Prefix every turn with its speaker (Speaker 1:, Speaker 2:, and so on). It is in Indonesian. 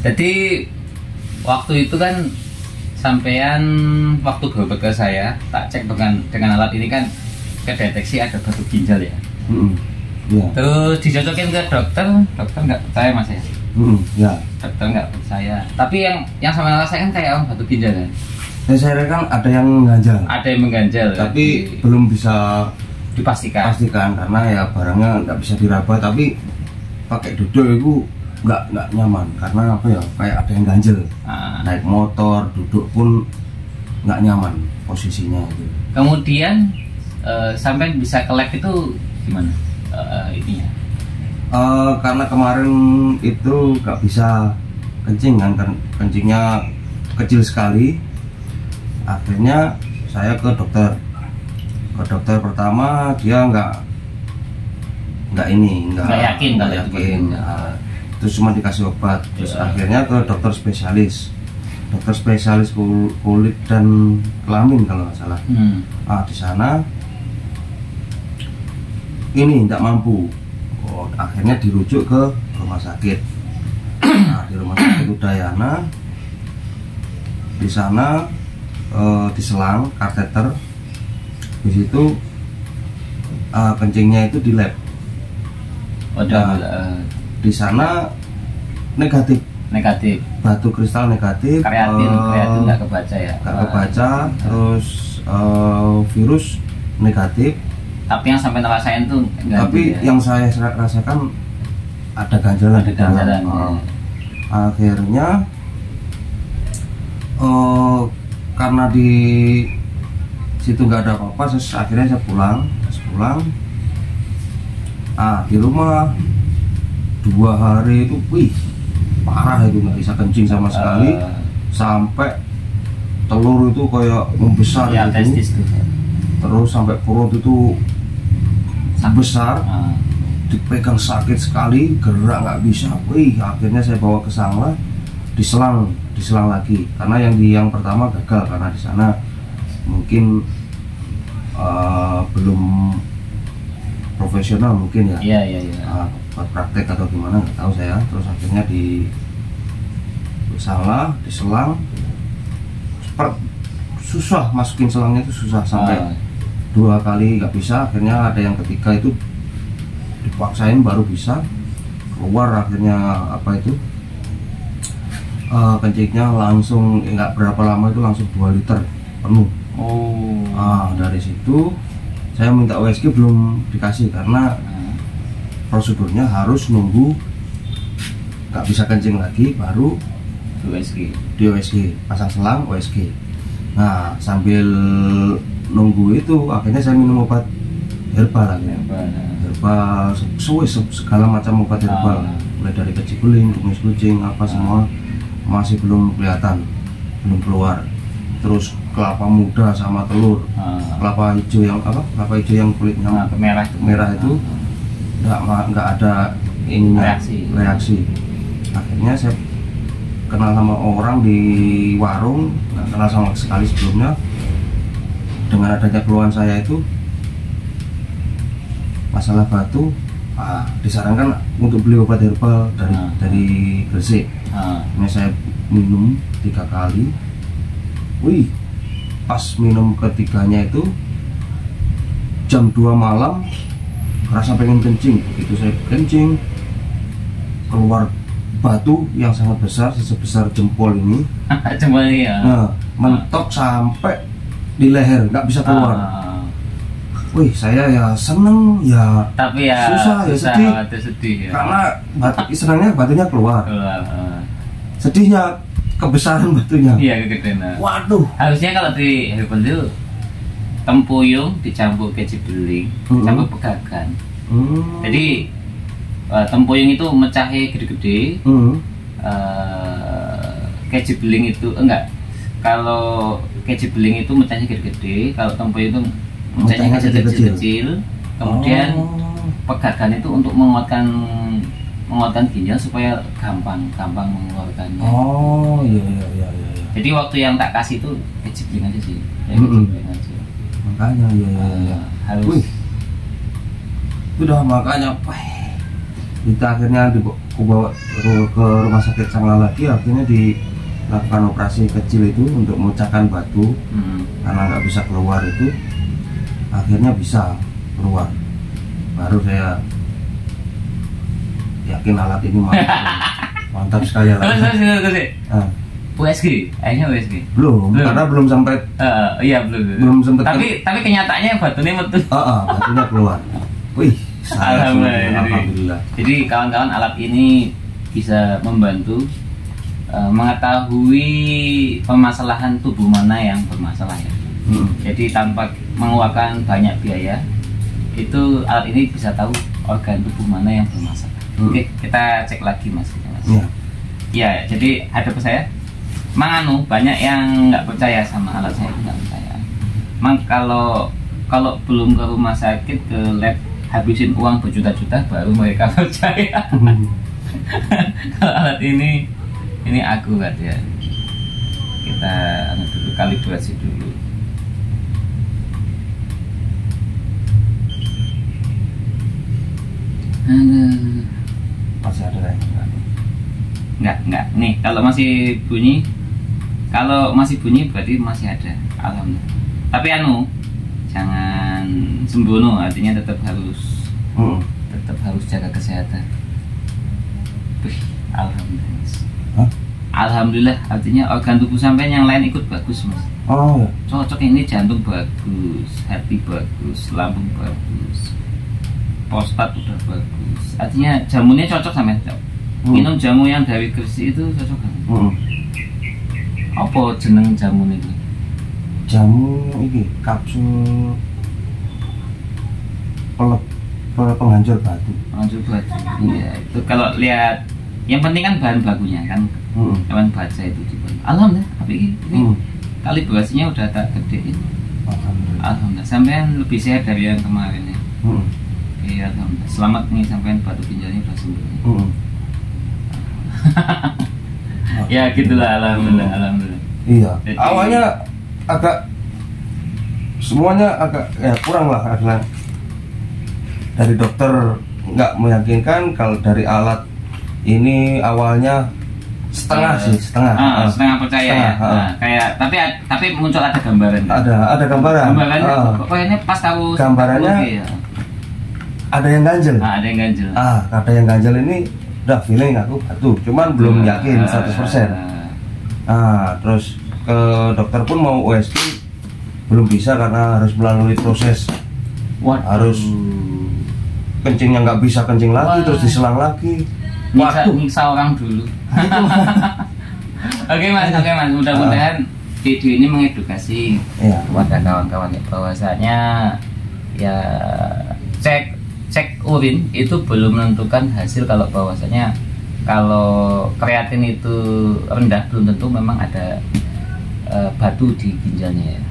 Speaker 1: Jadi waktu itu kan sampean waktu berobat ke saya, tak cek dengan alat ini kan kedeteksi ada batu ginjal ya.
Speaker 2: Ya.
Speaker 1: Terus dicocokin ke dokter nggak percaya mas ya.
Speaker 2: Ya.
Speaker 1: Dokter nggak percaya. Tapi yang sama rasakan kayak batu ginjal kan.
Speaker 2: Saya kan ada yang mengganjal.
Speaker 1: Ada yang mengganjal.
Speaker 2: Tapi
Speaker 1: ya?
Speaker 2: belum bisa
Speaker 1: dipastikan
Speaker 2: karena ya barangnya nggak bisa diraba, tapi pakai duduk itu nggak nyaman karena apa ya, kayak ada yang ganjel. Naik motor duduk pun nggak nyaman posisinya itu.
Speaker 1: Kemudian sampai bisa ke lab itu gimana ininya?
Speaker 2: Karena kemarin itu nggak bisa kencing kan, kencingnya kecil sekali. Akhirnya saya ke dokter pertama, dia nggak yakin. Terus cuma dikasih obat. Terus akhirnya ke dokter spesialis kulit dan kelamin kalau nggak salah. Di sana ini tidak mampu. Akhirnya dirujuk ke rumah sakit. Di rumah sakit Udayana, di sana diselang kateter. Di situ kencingnya itu di lab. Di sana negatif, batu kristal negatif,
Speaker 1: kreatin nggak kebaca ya?
Speaker 2: Nggak kebaca. Terus virus negatif.
Speaker 1: Tapi yang sampai ngerasain tuh
Speaker 2: tapi ya? Yang saya rasakan ada ganjalan. Akhirnya karena di situ nggak ada apa-apa, akhirnya saya pulang. Di rumah 2 hari itu parah, itu nggak bisa kencing sama sekali. Sampai telur itu kayak membesar
Speaker 1: ya,
Speaker 2: gitu. Terus sampai perut itu besar, dipegang sakit sekali, gerak nggak bisa. Akhirnya saya bawa ke sana, diselang lagi karena yang pertama gagal karena di sana mungkin belum profesional mungkin ya. Iya. Buat praktek atau gimana nggak tahu saya. Terus akhirnya diselang, susah masukin selangnya itu, susah sampai 2 kali nggak bisa. Akhirnya ada yang ketiga itu dipaksain baru bisa keluar. Akhirnya kencingnya langsung nggak berapa lama itu langsung 2 liter penuh. Dari situ saya minta USG, belum dikasih karena prosedurnya harus nunggu nggak bisa kencing lagi baru di USG, pasang selang USG. Nah sambil nunggu itu akhirnya saya minum obat herbal lagi. Herbal segala macam obat herbal, mulai dari kecibeling, kumis kucing, apa semua masih belum kelihatan, belum keluar. Terus kelapa muda sama telur, kelapa hijau yang kulitnya merah itu nggak ada ininya, reaksi. Akhirnya saya kenal sama orang di warung, nggak kenal sama sekali sebelumnya. Dengan adanya keluhan saya itu masalah batu, disarankan untuk beli obat herbal dari Gresik. Ini saya minum 3 kali. Pas minum ketiganya itu jam 2 malam rasa pengen kencing. Begitu saya kencing, keluar batu yang sangat besar, sebesar jempol ini. Mentok sampai di leher, nggak bisa keluar. Saya ya seneng ya,
Speaker 1: tapi ya
Speaker 2: susah ya, sedih ya. Karena senangnya batunya keluar. Sedihnya kebesaran batunya.
Speaker 1: Iya, kegedean.
Speaker 2: Waduh.
Speaker 1: Harusnya kalau di herbal itu tempuyung dicampur kecibeling, dicampur pegagan. Jadi tempuyung itu mecahnya gede-gede. Kecibeling itu enggak. Kalau kecibeling itu mecahnya gede-gede, kalau tempuyung itu mecahnya kecil-kecil. Kemudian pegagan itu untuk menguatkan ginjal supaya gampang mengeluarkannya.
Speaker 2: Iya.
Speaker 1: Jadi waktu yang tak kasih itu kecibeling aja sih. Kecibeling aja.
Speaker 2: Makanya ya.
Speaker 1: Harus.
Speaker 2: Makanya kita akhirnya aku bawa ke rumah sakit Sangla lagi, akhirnya dilakukan operasi kecil itu untuk memecahkan batu. Karena nggak bisa keluar itu, akhirnya bisa keluar. Baru saya yakin alat ini mantap sekali alat.
Speaker 1: USG, akhirnya USG.
Speaker 2: Belum, karena belum sampai.
Speaker 1: Iya
Speaker 2: belum sempat.
Speaker 1: Tapi kenyataannya batunya metu.
Speaker 2: Batunya keluar. Wih,
Speaker 1: Alhamdulillah. Jadi kawan-kawan, alat ini bisa membantu mengetahui permasalahan tubuh mana yang bermasalah ya. Jadi tanpa mengeluarkan banyak biaya, itu alat ini bisa tahu organ tubuh mana yang bermasalah. Oke, kita cek lagi mas. Ya, jadi ada saya. Banyak yang nggak percaya sama alat saya, nggak percaya. Kalau belum ke rumah sakit, ke lab, habisin uang berjuta-juta, baru mereka percaya. Kalau alat ini akurat ya. Kita dulu kalibrasi dulu.
Speaker 2: Masih ada ya?
Speaker 1: Enggak. Nih, kalau masih bunyi berarti masih ada. Alhamdulillah. Tapi jangan sembrono, artinya tetap harus jaga kesehatan. Alhamdulillah. Alhamdulillah, artinya organ tubuh sampai yang lain ikut bagus mas. Cocok, ini jantung bagus, hati bagus, lambung bagus, prostat udah bagus. Artinya jamunya cocok sama minum jamu yang dari Gresik itu cocok kan? Apa jeneng jamu ini?
Speaker 2: Jamu ini kapsul penghancur batu.
Speaker 1: Iya, itu kalau lihat, yang penting kan bahan bakunya kan. Kawan baca itu dibuat. Alhamdulillah, tapi ini kalibrasinya udah tak gedein. Alhamdulillah, sampean lebih sehat dari yang kemarin ya. Iya, alhamdulillah. Selamat nih, sampean batu ginjalnya udah sembuh. Ya gitulah, alhamdulillah.
Speaker 2: Iya. Jadi, awalnya semuanya agak kurang lah, karena dari dokter nggak meyakinkan. Kalau dari alat ini awalnya setengah
Speaker 1: percaya. Kayak tapi muncul ada gambaran.
Speaker 2: Ada gambaran.
Speaker 1: Gambarannya pokoknya pas tahu
Speaker 2: gambarannya ada yang ganjel. Ada yang ganjel ini udah feeling aku batu, cuman belum yakin 100%. Terus ke dokter pun mau USG belum bisa karena harus melalui proses. Harus kencingnya nggak bisa kencing lagi, terus diselang lagi.
Speaker 1: Nyiksa orang dulu. Oke mas, mudah-mudahan video ini mengedukasi kepada kawan-kawan bahwasanya ya cek urin itu belum menentukan hasil. Kalau bahwasanya kalau kreatin itu rendah, belum tentu memang ada batu di ginjalnya ya.